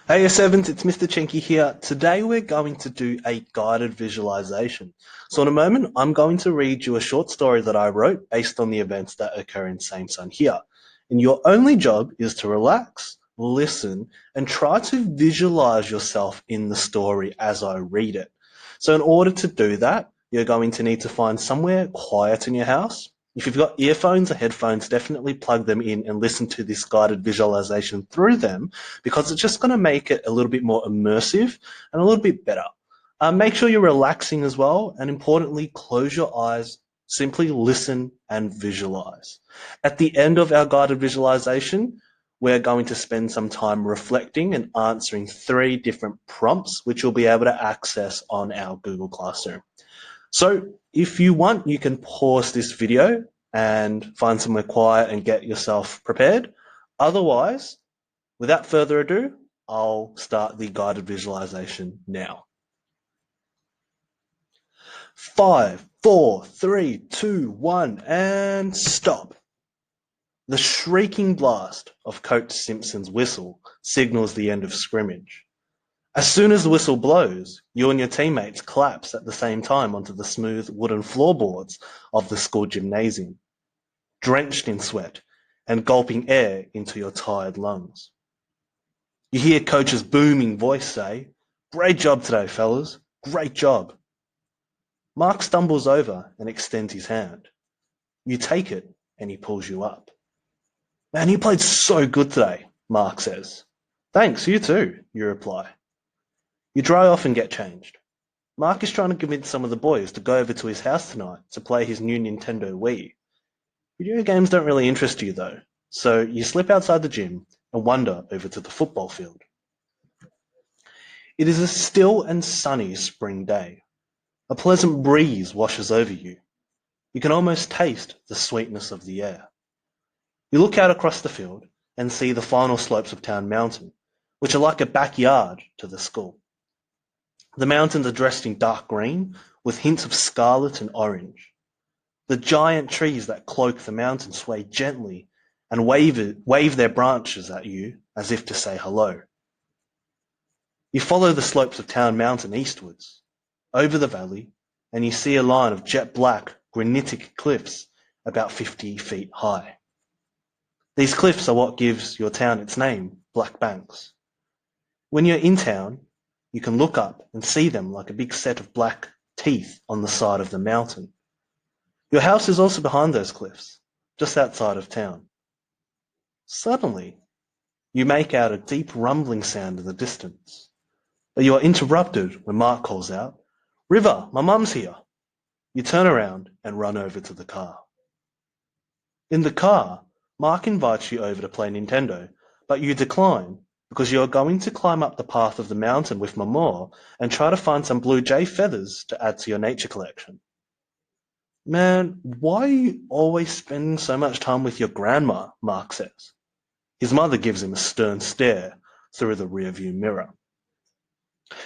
Hey S7s, it's Mr. CHEN-KE here. Today we're going to do a guided visualization. So in a moment, I'm going to read you a short story that I wrote based on the events that occur in Same Sun here. And your only job is to relax, listen, and try to visualize yourself in the story as I read it. So in order to do that, you're going to need to find somewhere quiet in your house. If you've got earphones or headphones, definitely plug them in and listen to this guided visualization through them because it's just going to make it a little bit more immersive and a little bit better. Make sure you're relaxing as well, and importantly, close your eyes, simply listen and visualize. At the end of our guided visualization, we're going to spend some time reflecting and answering 3 different prompts, which you'll be able to access on our Google Classroom. So if you want, you can pause this video and find somewhere quiet and get yourself prepared. Otherwise, without further ado, I'll start the guided visualization now. 5, 4, 3, 2, 1, and stop. The shrieking blast of Coach Simpson's whistle signals the end of scrimmage. As soon as the whistle blows, you and your teammates collapse at the same time onto the smooth wooden floorboards of the school gymnasium, drenched in sweat and gulping air into your tired lungs. You hear Coach's booming voice say, "Great job today, fellas. Great job." Mark stumbles over and extends his hand. You take it and he pulls you up. "Man, you played so good today," Mark says. "Thanks, you too," you reply. You dry off and get changed. Mark is trying to convince some of the boys to go over to his house tonight to play his new Nintendo Wii. Video games don't really interest you though, so you slip outside the gym and wander over to the football field. It is a still and sunny spring day. A pleasant breeze washes over you. You can almost taste the sweetness of the air. You look out across the field and see the final slopes of Town Mountain, which are like a backyard to the school. The mountains are dressed in dark green with hints of scarlet and orange. The giant trees that cloak the mountain sway gently and wave their branches at you as if to say hello. You follow the slopes of Town Mountain eastwards, over the valley, and you see a line of jet black granitic cliffs about 50 feet high. These cliffs are what gives your town its name, Black Banks. When you're in town, you can look up and see them like a big set of black teeth on the side of the mountain. Your house is also behind those cliffs, just outside of town. Suddenly, you make out a deep rumbling sound in the distance, but you are interrupted when Mark calls out, "River, my mum's here." You turn around and run over to the car. In the car, Mark invites you over to play Nintendo, but you decline because you are going to climb up the path of the mountain with Mama and try to find some blue jay feathers to add to your nature collection. "Man, why are you always spending so much time with your grandma?" Mark says. His mother gives him a stern stare through the rearview mirror.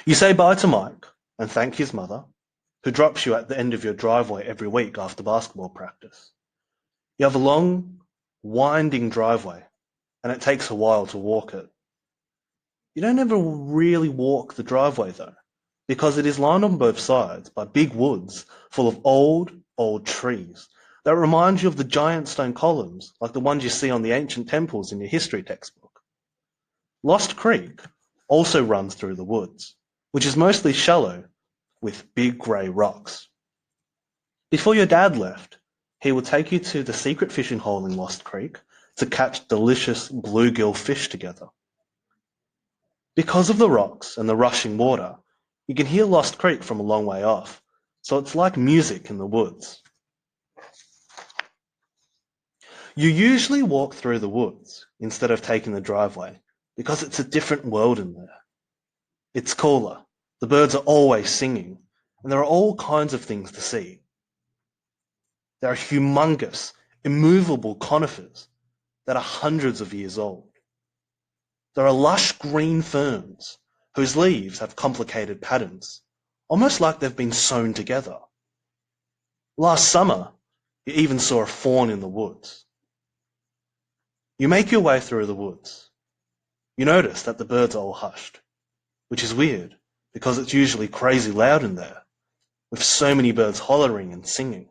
You say bye to Mike and thank his mother, who drops you at the end of your driveway every week after basketball practice. You have a long, winding driveway, and it takes a while to walk it. You don't ever really walk the driveway though, because it is lined on both sides by big woods full of old trees that remind you of the giant stone columns like the ones you see on the ancient temples in your history textbook. Lost Creek also runs through the woods, which is mostly shallow with big grey rocks. Before your dad left, he would take you to the secret fishing hole in Lost Creek to catch delicious bluegill fish together. Because of the rocks and the rushing water, you can hear Lost Creek from a long way off, so it's like music in the woods. You usually walk through the woods instead of taking the driveway because it's a different world in there. It's cooler, the birds are always singing, and there are all kinds of things to see. There are humongous, immovable conifers that are hundreds of years old. There are lush green ferns whose leaves have complicated patterns, almost like they've been sewn together. Last summer, you even saw a fawn in the woods. You make your way through the woods. You notice that the birds are all hushed, which is weird because it's usually crazy loud in there, with so many birds hollering and singing.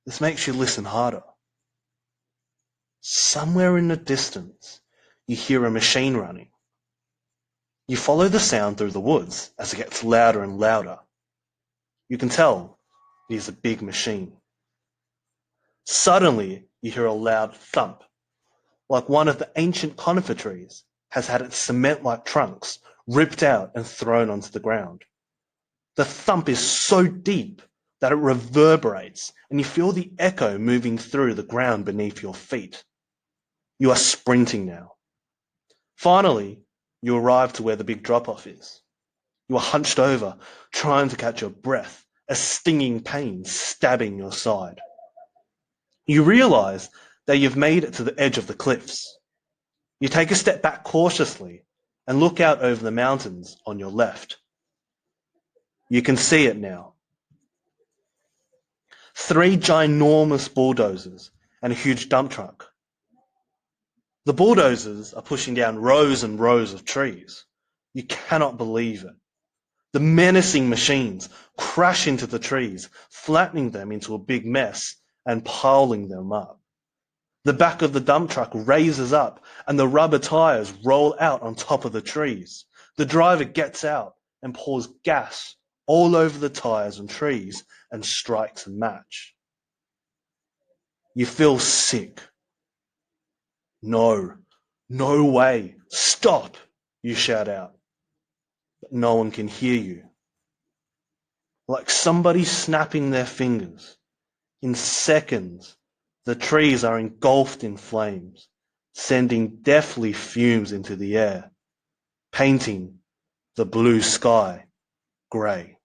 This makes you listen harder. Somewhere in the distance, you hear a machine running. You follow the sound through the woods as it gets louder and louder. You can tell it is a big machine. Suddenly, you hear a loud thump, like one of the ancient conifer trees has had its cement-like trunks ripped out and thrown onto the ground. The thump is so deep that it reverberates, and you feel the echo moving through the ground beneath your feet. You are sprinting now. Finally, you arrive to where the big drop-off is. You are hunched over, trying to catch your breath, a stinging pain stabbing your side. You realize that you've made it to the edge of the cliffs. You take a step back cautiously and look out over the mountains on your left. You can see it now. 3 ginormous bulldozers and a huge dump truck. The bulldozers are pushing down rows and rows of trees. You cannot believe it. The menacing machines crash into the trees, flattening them into a big mess and piling them up. The back of the dump truck raises up and the rubber tires roll out on top of the trees. The driver gets out and pours gas all over the tires and trees and strikes a match. You feel sick. No, no way. Stop, you shout out. But no one can hear you. Like somebody snapping their fingers. In seconds, the trees are engulfed in flames, sending deathly fumes into the air, painting the blue sky grey.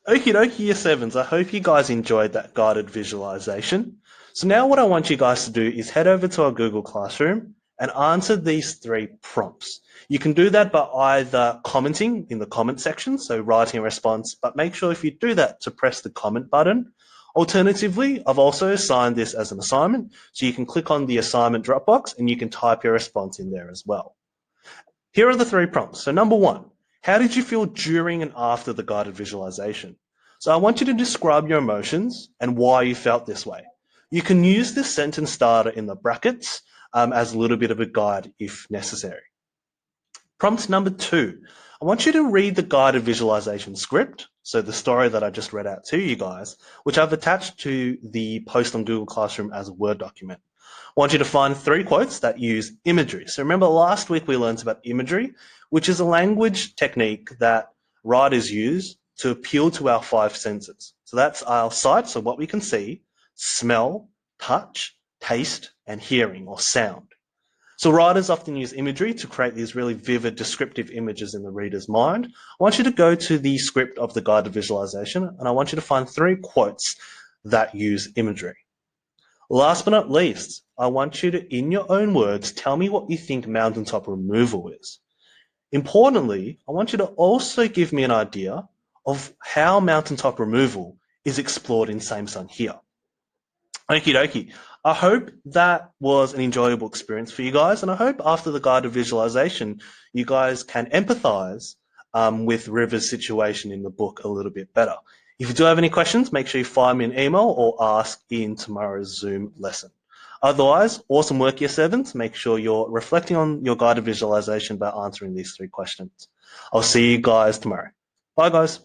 Okie dokie, Year 7s. I hope you guys enjoyed that guided visualization. So now what I want you guys to do is head over to our Google Classroom and answer these 3 prompts. You can do that by either commenting in the comment section, so writing a response, but make sure if you do that to press the comment button. Alternatively, I've also assigned this as an assignment, so you can click on the assignment drop box and you can type your response in there as well. Here are the 3 prompts. So number 1, how did you feel during and after the guided visualization? So I want you to describe your emotions and why you felt this way. You can use this sentence starter in the brackets as a little bit of a guide if necessary. Prompt number 2, I want you to read the guided visualization script, so the story that I just read out to you guys, which I've attached to the post on Google Classroom as a Word document. I want you to find 3 quotes that use imagery. So remember last week we learned about imagery, which is a language technique that writers use to appeal to our 5 senses. So that's our sight, so what we can see, smell, touch, taste, and hearing or sound. So writers often use imagery to create these really vivid descriptive images in the reader's mind. I want you to go to the script of the guided visualization and I want you to find 3 quotes that use imagery. Last but not least, I want you to, in your own words, tell me what you think mountaintop removal is. Importantly, I want you to also give me an idea of how mountaintop removal is explored in Same Sun Here. Okie dokie. I hope that was an enjoyable experience for you guys, and I hope after the guided visualization, you guys can empathize with River's situation in the book a little bit better. If you do have any questions, make sure you fire me an email or ask in tomorrow's Zoom lesson. Otherwise, awesome work, Year 7s. Make sure you're reflecting on your guided visualization by answering these 3 questions. I'll see you guys tomorrow. Bye, guys.